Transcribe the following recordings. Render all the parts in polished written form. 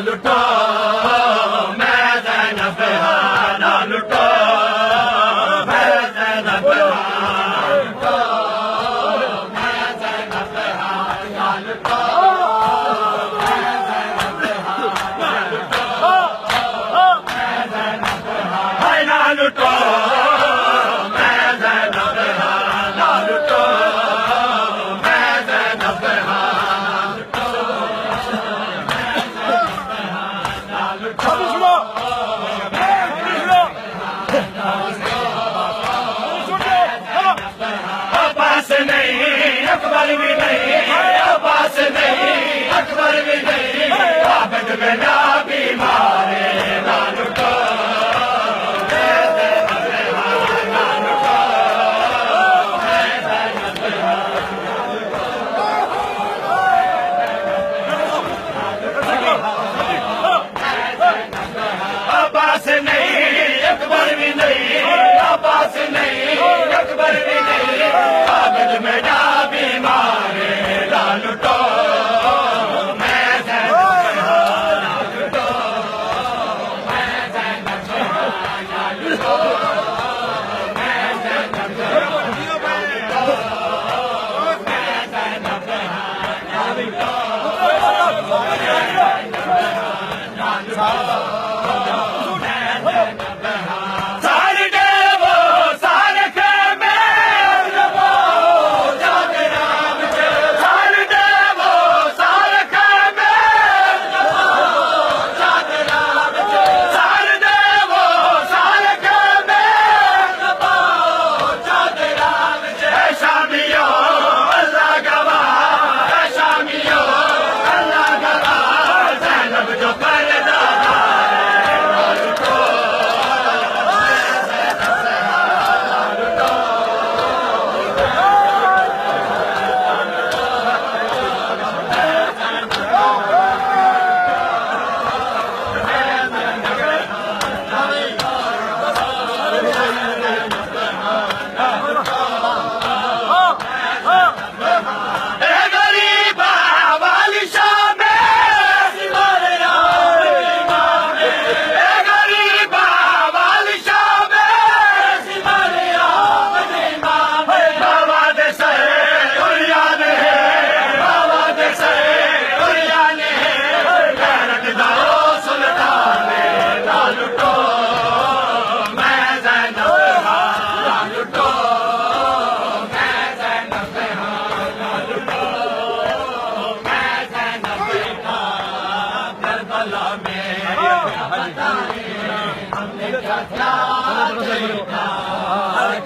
लुटो मैं ज़ैनब ना लुटो मैं ज़ैनब लुटो मैं ज़ैनब ना लुटो मैं ज़ैनब ना लुटो मैं ज़ैनब ना लुटो मैं ज़ैनब ना लुटो मैं ज़ैनब अब्बास नहीं अकबर भी नहीं अब्बास नहीं अकबर भी नहीं आबद बिना बीमारे ना लुटो अब्बास नहीं अकबर भी नहीं अब्बास नहीं अकबर भी नहीं आबद में जा बीमारे ना लुटो मैं ज़ैनब ना लुटो मैं ज़ैनब ना लुटो मैं ज़ैनब ना लुटो मैं ज़ैनब ना लुटो सारे देवो सारे खेमे सारे देवो सारे खेमे सारे देवो सारे खेमे शामियो अल्लाह गवाह शामियो अल्लाह गवाह ज़ैनब जो पर्दा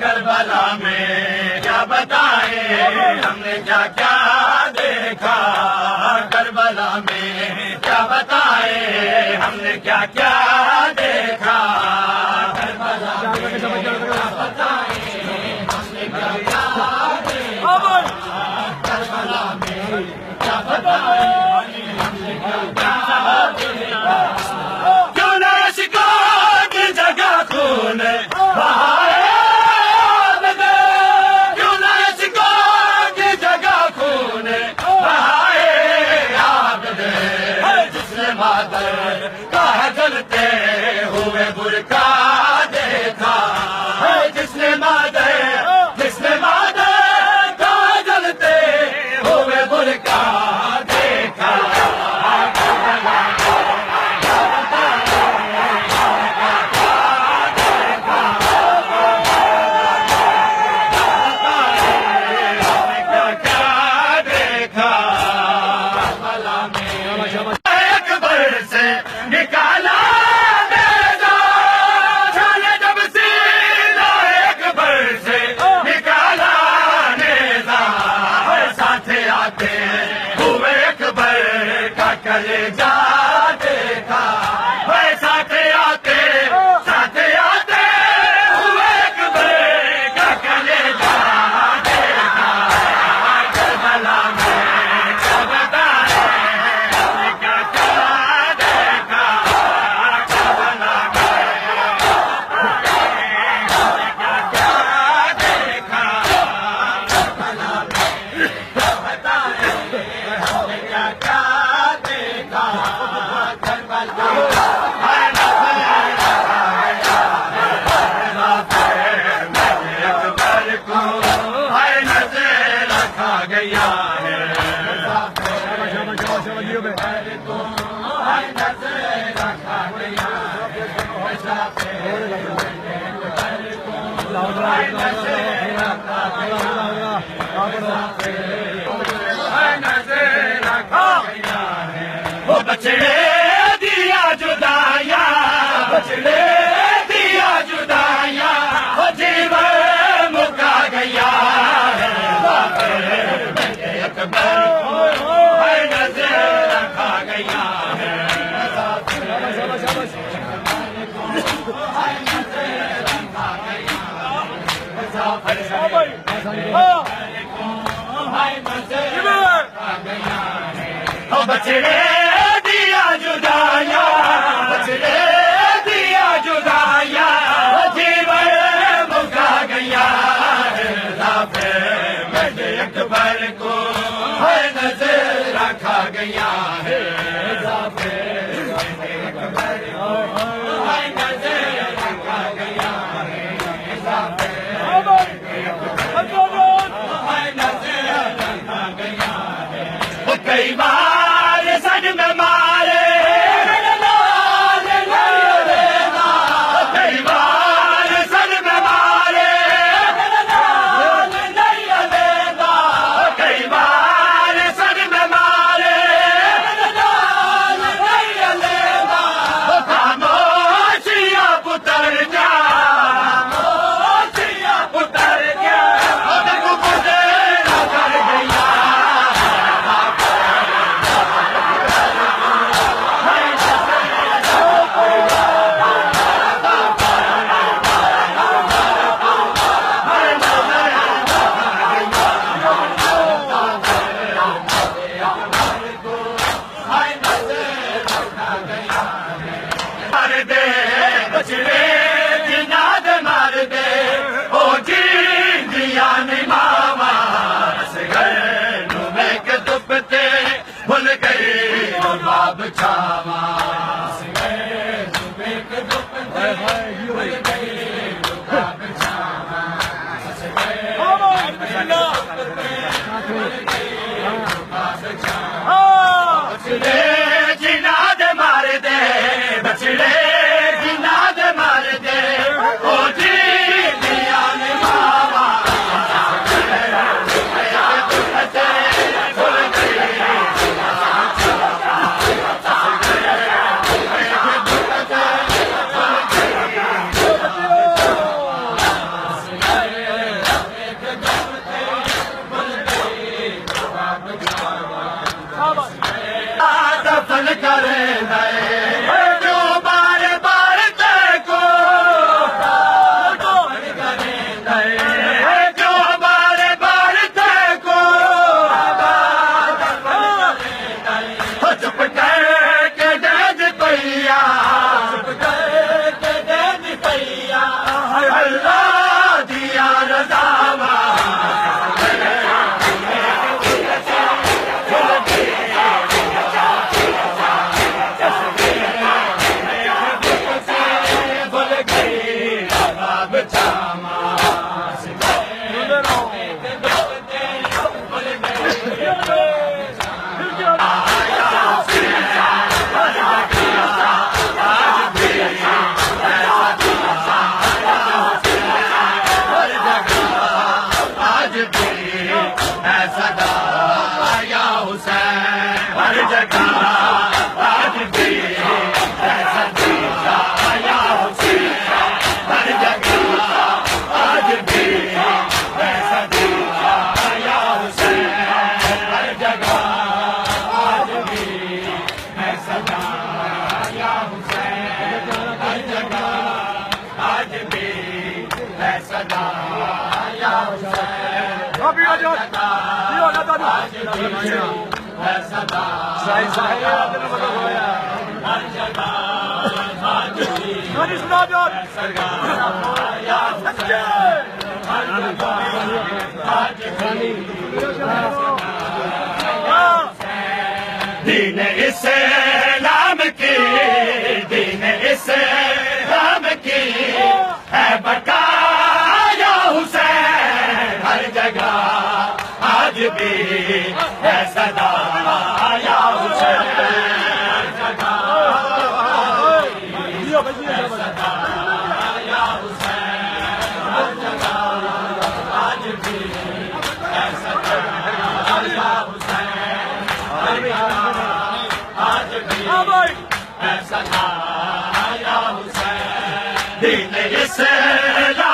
करबला में क्या बताए हमने क्या क्या देखा करबला में क्या बताए हमने क्या क्या देखा करबला में क्या बताए हमने क्या क्या देखा करबला में क्या बताए हमने क्या क्या देखा क्यों न शिको की जगह खून बहाए क्यों न शिको की जगह खून बहाए आबद जिसने मादर का जलते हुए बुरका देखा जिसने मादर का जलते हुए बुरका देखा अकबर से निकाला जब सीना अकबर से निकाला नेज़ा साथ आते हुए अकबर का कलेजा देखा साथ आते हुए अकबर का कलेजा देखा करबला में क्या बताए क्या क्या देखा करबला में क्या क्या देखा वो बछड़े दिया जुदाया, बछड़े दिया जुदाया, वो जीवन मुका गया है। अकबर है नजर रखा गया है। बछड़े दिया जुदाया, बछड़े दिया जुदाया, जीवन मुका गया है। मेरे अकबर को है नजर रखा गया है। अकबर को है नजर रखा गया है। कई बार सज में मारे, कई बार सज में मारे, कई बार सज में मारे, खामोशियां पुतर जा, पुतर जा, कर गया। बछड़े जिनाद मार दे, ओ जी दिया नहीं मामा, असगर नुमे के दुपते भूल गई बाब छावा, असगर नुमे के दुपते भूल गई बाब छावा, असगर बछड़े जिनाद मार दे, बछड़े दफन करे जो बार बार देखो, जो बार बार देखो, चुप करके डेज पैया, चुप करके डेज पैया, अल्लाह दिया रज़ावा। हर जगह आज भी ऐसा दिया या हुसैन, हर जगह आज भी ऐसा दिया या हुसैन, हर जगह आज भी ऐसा या हुसैन, हर जगह आज भी ऐसा या हुसैन, आज भी सदा हर जगह आज भी या हुसैन, हर जगह आज भी दीन इस्लाम की, दीन इस्लाम की है बका या हुसैन, हर जगह आज भी है सदा या हुसैन सदा या हुसैन सदा आज भी है सदा या हुसैन आज भी है सदा या हुसैन दीन इस्लाम